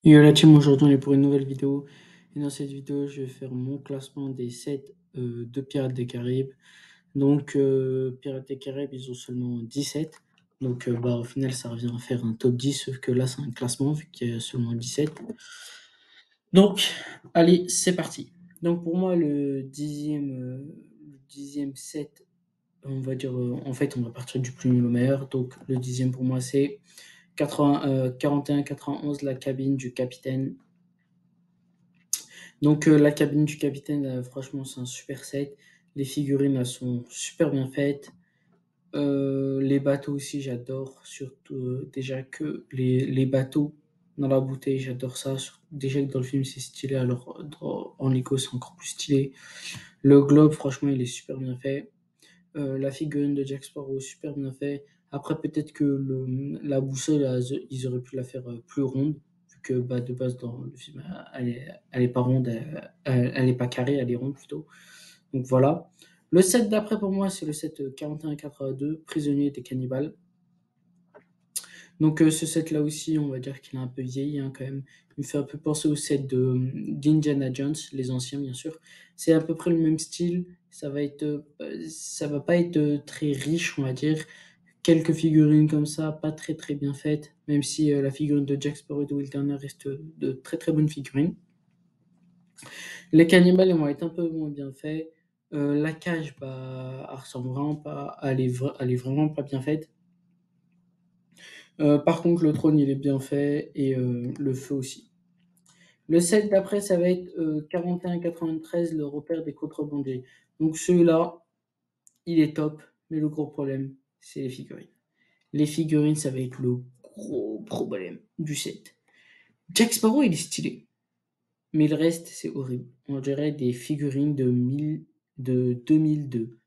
Yo la team, aujourd'hui on est pour une nouvelle vidéo et dans cette vidéo je vais faire mon classement des 7 de Pirates des Caraïbes. Donc Pirates des Caraïbes ils ont seulement 17, donc au final ça revient à faire un top 10, sauf que là c'est un classement vu qu'il y a seulement 17. Donc allez, c'est parti. Donc pour moi le dixième set, on va dire, en fait on va partir du plus nul au meilleur. Donc le dixième pour moi c'est 41-91, la cabine du capitaine. Donc la cabine du capitaine, franchement, c'est un super set. Les figurines, elles sont super bien faites. Les bateaux aussi, j'adore. Surtout, déjà que les bateaux dans la bouteille, j'adore ça. Déjà que dans le film, c'est stylé, alors en Lego, c'est encore plus stylé. Le globe, franchement, il est super bien fait. La figurine de Jack Sparrow, super bien fait. Après, peut-être que la boussole, ils auraient pu la faire plus ronde, vu que de base, dans le film, elle est pas ronde, elle est pas carrée, elle est ronde plutôt. Donc voilà. Le set d'après pour moi, c'est le set 41-82, Prisonnier des cannibales. Donc ce set-là aussi, on va dire qu'il a un peu vieilli hein, quand même. Il me fait un peu penser au set d'Indiana Jones, les anciens bien sûr. C'est à peu près le même style. Ça va pas être très riche, on va dire. Quelques figurines comme ça, pas très très bien faites, même si la figurine de Jack Sparrow et de Will Turner reste de très très bonnes figurines. Les cannibales, ils vont être un peu moins bien faits. La cage, elle ressemble vraiment pas, elle est vraiment pas bien faite. Par contre, le trône, il est bien fait et le feu aussi. Le set d'après, ça va être 41-93, le repère des contrebandiers. Donc celui-là, il est top, mais le gros problème, c'est les figurines. Les figurines, ça va être le gros problème du set. Jack Sparrow, il est stylé, mais le reste, c'est horrible. On dirait des figurines de 2002.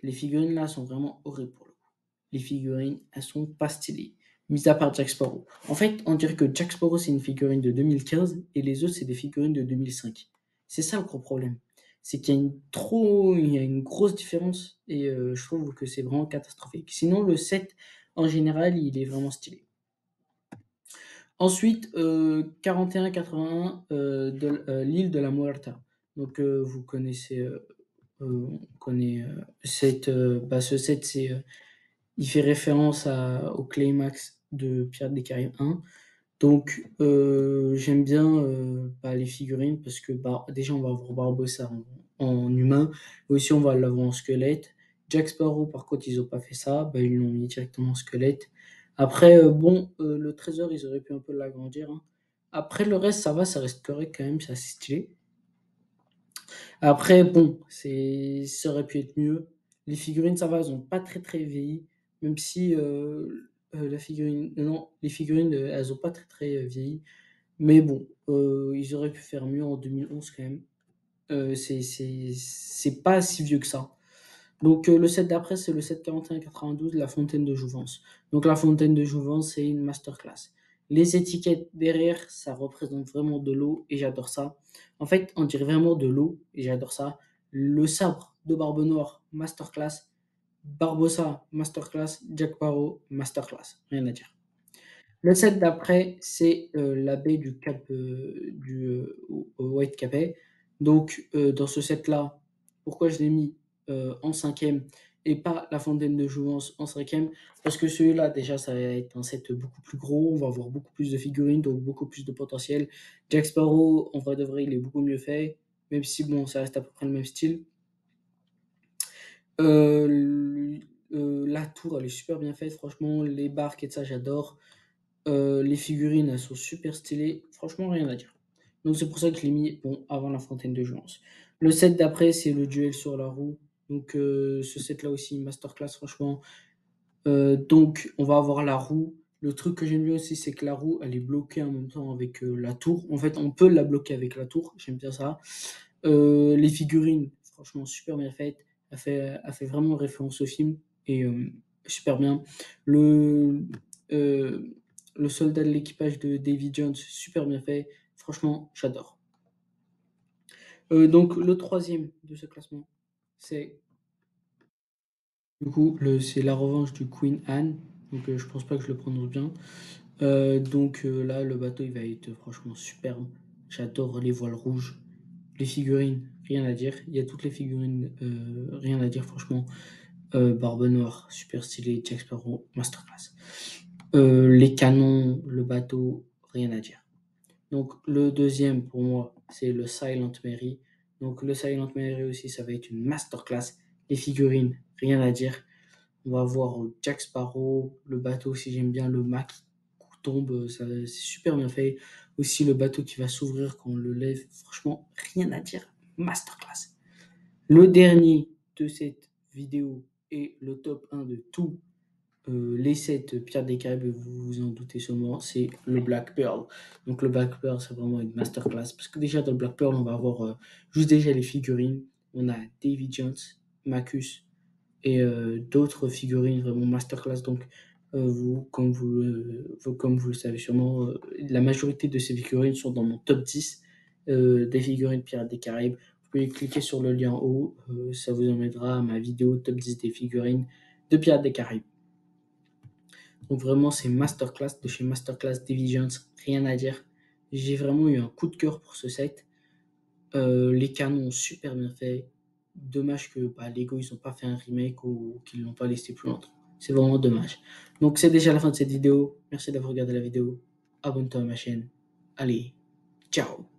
Les figurines là sont vraiment horribles pour le coup. Les figurines, elles sont pas stylées, mis à part Jack Sparrow. En fait, on dirait que Jack Sparrow c'est une figurine de 2015 et les autres c'est des figurines de 2005. C'est ça le gros problème. C'est qu'il y a il y a une grosse différence et je trouve que c'est vraiment catastrophique. Sinon, le set en général, il est vraiment stylé. Ensuite, 41-81 de l'île de la Muerta. Donc, vous connaissez, on connaît ce set, il fait référence au climax de Pirates des Caraïbes 1. Donc, j'aime bien les figurines parce que déjà, on va avoir Barbossa en humain, et aussi on va l'avoir en squelette. Jack Sparrow, par contre, ils n'ont pas fait ça, ils l'ont mis directement en squelette. Après, le trésor, ils auraient pu un peu l'agrandir, hein. Après, le reste, ça va, ça reste correct quand même, c'est assez stylé. Après, bon, ça aurait pu être mieux. Les figurines, ça va, elles ont pas très très vieilli, même si non, les figurines, elles ont pas très très vieilli. Mais bon, ils auraient pu faire mieux en 2011 quand même. C'est pas si vieux que ça. Donc le set d'après, c'est le set 41-92, la fontaine de jouvence. Donc la fontaine de jouvence, c'est une masterclass. Les étiquettes derrière, ça représente vraiment de l'eau et j'adore ça. En fait, on dirait vraiment de l'eau et j'adore ça. Le sabre de Barbe Noire, masterclass. Barbossa, masterclass. Jack Sparrow, masterclass. Rien à dire. Le set d'après, c'est la baie du Cap au White Capet. Donc, dans ce set-là, pourquoi je l'ai mis en cinquième et pas la fontaine de jouvence en cinquième? Parce que celui-là, déjà, ça va être un set beaucoup plus gros. On va avoir beaucoup plus de figurines, donc beaucoup plus de potentiel. Jack Sparrow, en vrai de vrai, il est beaucoup mieux fait, même si bon, ça reste à peu près le même style. La tour, elle est super bien faite, franchement. Les barques et ça, j'adore. Les figurines, elles sont super stylées. Franchement, rien à dire. Donc c'est pour ça que je l'ai mis bon, avant la fontaine de jouvence. Le set d'après, c'est le duel sur la roue. Donc ce set-là aussi, masterclass, franchement. Donc on va avoir la roue. Le truc que j'aime bien aussi, c'est que la roue, elle est bloquée en même temps avec la tour. En fait, on peut la bloquer avec la tour. J'aime bien ça. Les figurines, franchement, super bien faites. Elle fait vraiment référence au film et super bien. Le, euh, le soldat de l'équipage de Davy Jones, super bien fait. Franchement, j'adore. Donc, le troisième de ce classement, c'est c'est la revanche du Queen Anne. Donc, je pense pas que je le prononce bien. Là, le bateau, il va être franchement superbe. J'adore les voiles rouges. Les figurines, rien à dire. Il y a toutes les figurines, rien à dire franchement. Barbe Noire, super stylé. Jack Sparrow, masterclass. Les canons, le bateau, rien à dire. Donc le deuxième pour moi, c'est le Silent Mary. Donc le Silent Mary aussi, ça va être une masterclass. Les figurines, rien à dire. On va voir Jack Sparrow, le bateau aussi, j'aime bien le mât qui tombe, c'est super bien fait. Aussi le bateau qui va s'ouvrir quand on le lève, franchement, rien à dire, masterclass. Le dernier de cette vidéo est le top 1 de tous les 7 Pirates des Caraïbes, vous vous en doutez sûrement, c'est le Black Pearl. Donc le Black Pearl, c'est vraiment une masterclass. Parce que déjà dans le Black Pearl, on va avoir juste déjà les figurines. On a Davy Jones, Marcus et d'autres figurines vraiment masterclass. Donc comme vous le savez sûrement, la majorité de ces figurines sont dans mon top 10 des figurines Pirates des Caraïbes. Vous pouvez cliquer sur le lien en haut, ça vous emmènera à ma vidéo top 10 des figurines de Pirates des Caraïbes. Donc vraiment, c'est masterclass de chez Masterclass Divisions, rien à dire. J'ai vraiment eu un coup de cœur pour ce set. Les canons, super bien fait. Dommage que Lego, ils n'ont pas fait un remake ou qu'ils ne l'ont pas laissé plus longtemps. C'est vraiment dommage. Donc c'est déjà la fin de cette vidéo. Merci d'avoir regardé la vidéo. Abonne-toi à ma chaîne. Allez, ciao.